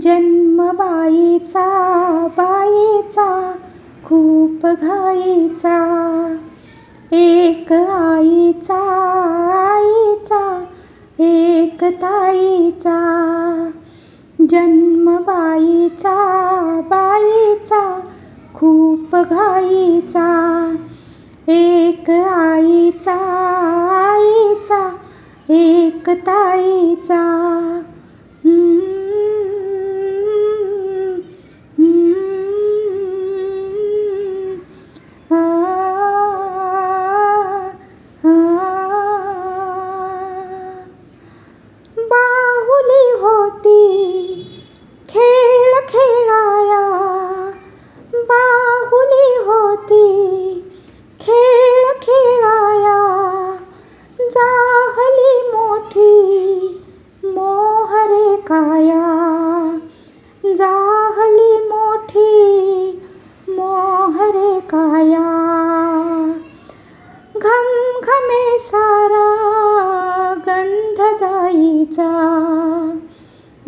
जन्म बाईचा खूप घाईचा, एक आईचा एक ताईचा. जन्म बाईचा खूप घाईचा, एक आईचा एक ताईचा. बाहुली होती खेळ खेळाया, बाहुली होती खेळ खेळाया. जाहली मोठी मोहरे काया, जाहली मोठी मोहरे काया. घमघमे सारा गंध जाईचा,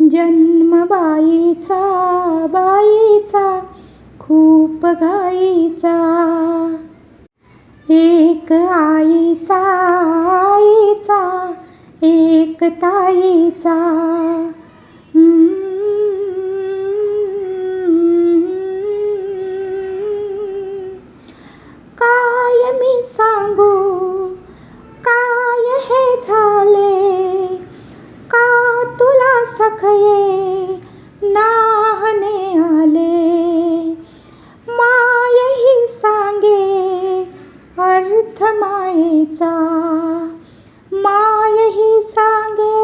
जन्म बाईचा खूप घाईचा. एक आईचा एक ताईचा. काय मी सांगू काय हे झाले, का तुला सखये नाहने आले. माय ही सांगे अर्थ मायेचा, माय ही सांगे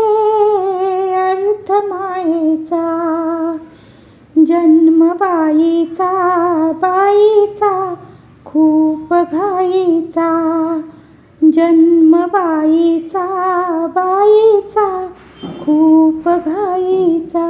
अर्थ मायेचा. जन्म बाईचा खूप घाईचा, जन्म बाईचा खूप घाईचा.